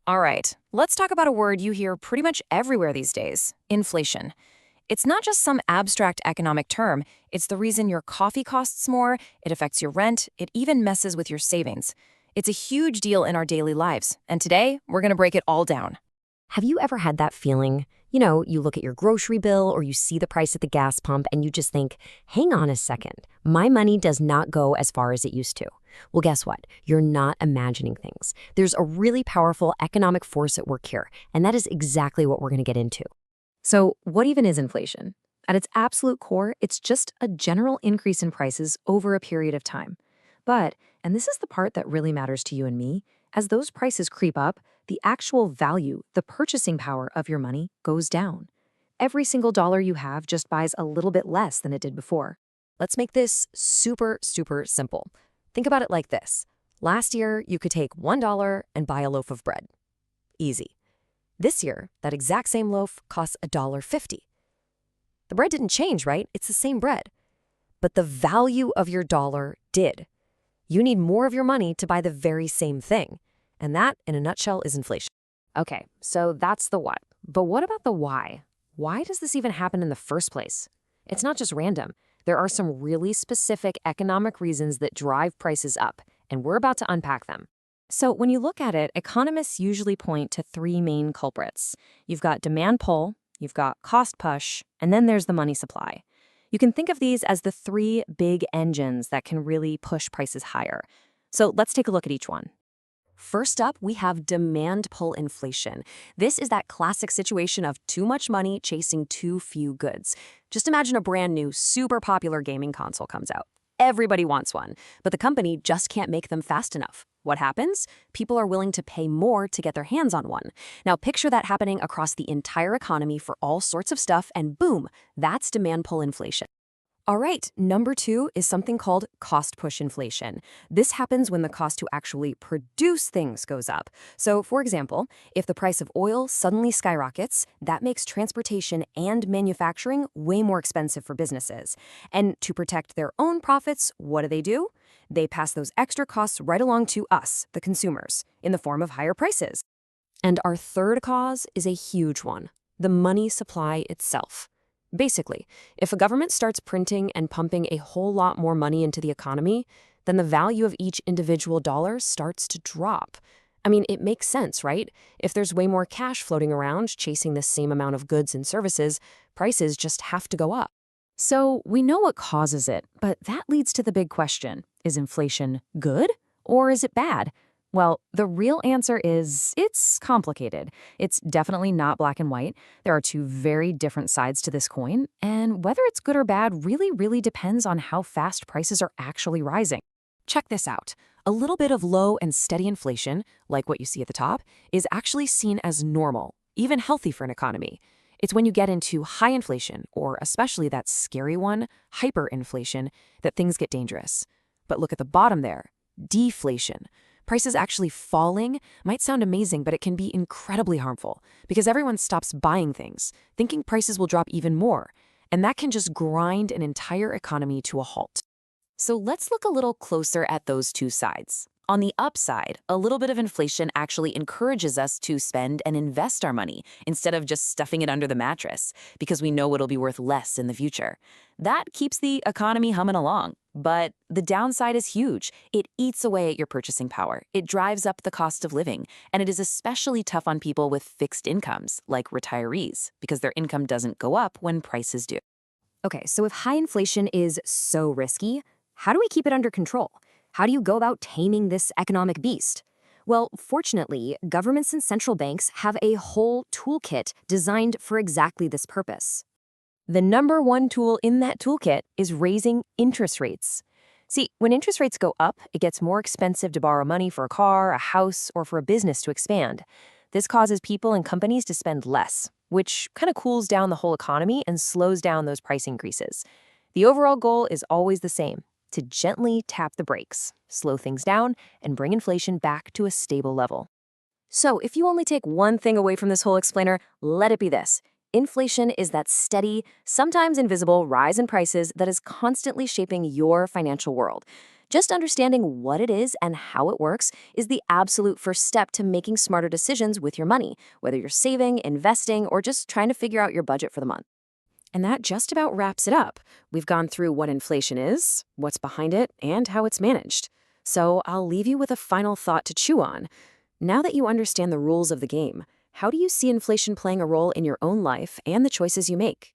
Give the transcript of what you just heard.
All right, let's talk about a word you hear pretty much everywhere these days: inflation. It's not just some abstract economic term, it's the reason your coffee costs more, it affects your rent, it even messes with your savings. It's a huge deal in our daily lives, and today we're going to break it all down. Have you ever had that feeling? You look at your grocery bill or you see the price at the gas pump and you just think, hang on a second, my money does not go as far as it used to. Well, guess what? You're not imagining things. There's a really powerful economic force at work here, and that is exactly what we're going to get into. So, what even is inflation? At its absolute core, it's just a general increase in prices over a period of time. But, and this is the part that really matters to you and me, as those prices creep up, the actual value, the purchasing power of your money goes down. Every single dollar you have just buys a little bit less than it did before. Let's make this super, super simple. Think about it like this. Last year, you could take $1 and buy a loaf of bread. Easy. This year, that exact same loaf costs $1.50. The bread didn't change, right? It's the same bread. But the value of your dollar did. You need more of your money to buy the very same thing. And that, in a nutshell, is inflation. Okay, so that's the what. But what about the why? Why does this even happen in the first place? It's not just random. There are some really specific economic reasons that drive prices up, and we're about to unpack them. So when you look at it, economists usually point to three main culprits. You've got demand pull, you've got cost push, and then there's the money supply. You can think of these as the three big engines that can really push prices higher. So let's take a look at each one. First up, we have demand pull inflation. This is that classic situation of too much money chasing too few goods. Just imagine a brand new, super popular gaming console comes out. Everybody wants one, but the company just can't make them fast enough. What happens? People are willing to pay more to get their hands on one. Now picture that happening across the entire economy for all sorts of stuff, and boom, that's demand pull inflation. All right, number two is something called cost push inflation. This happens when the cost to actually produce things goes up. So, for example, if the price of oil suddenly skyrockets, that makes transportation and manufacturing way more expensive for businesses. And to protect their own profits, what do? They pass those extra costs right along to us, the consumers, in the form of higher prices. And our third cause is a huge one: the money supply itself. Basically, if a government starts printing and pumping a whole lot more money into the economy, then the value of each individual dollar starts to drop. I mean, it makes sense, right? If there's way more cash floating around chasing the same amount of goods and services, prices just have to go up. So we know what causes it, but that leads to the big question. Is inflation good or is it bad? Well, the real answer is it's complicated. It's definitely not black and white. There are two very different sides to this coin, and whether it's good or bad really depends on how fast prices are actually rising. Check this out. A little bit of low and steady inflation, like what you see at the top, is actually seen as normal, even healthy for an economy. It's when you get into high inflation, or especially that scary one, hyperinflation, that things get dangerous. But look at the bottom there, deflation. Prices actually falling might sound amazing, but it can be incredibly harmful because everyone stops buying things, thinking prices will drop even more, and that can just grind an entire economy to a halt. So let's look a little closer at those two sides. On the upside, a little bit of inflation actually encourages us to spend and invest our money instead of just stuffing it under the mattress because we know it'll be worth less in the future. That keeps the economy humming along. But the downside is huge. It eats away at your purchasing power. It drives up the cost of living. And it is especially tough on people with fixed incomes, like retirees, because their income doesn't go up when prices do. Okay, so if high inflation is so risky, how do we keep it under control? How do you go about taming this economic beast? Well, fortunately, governments and central banks have a whole toolkit designed for exactly this purpose. The number one tool in that toolkit is raising interest rates. See, when interest rates go up, it gets more expensive to borrow money for a car, a house, or for a business to expand. This causes people and companies to spend less, which kind of cools down the whole economy and slows down those price increases. The overall goal is always the same: to gently tap the brakes, slow things down, and bring inflation back to a stable level. So if you only take one thing away from this whole explainer, let it be this: inflation is that steady, sometimes invisible rise in prices that is constantly shaping your financial world. Just understanding what it is and how it works is the absolute first step to making smarter decisions with your money, whether you're saving, investing, or just trying to figure out your budget for the month. And that just about wraps it up. We've gone through what inflation is, what's behind it, and how it's managed. So I'll leave you with a final thought to chew on. Now that you understand the rules of the game, how do you see inflation playing a role in your own life and the choices you make?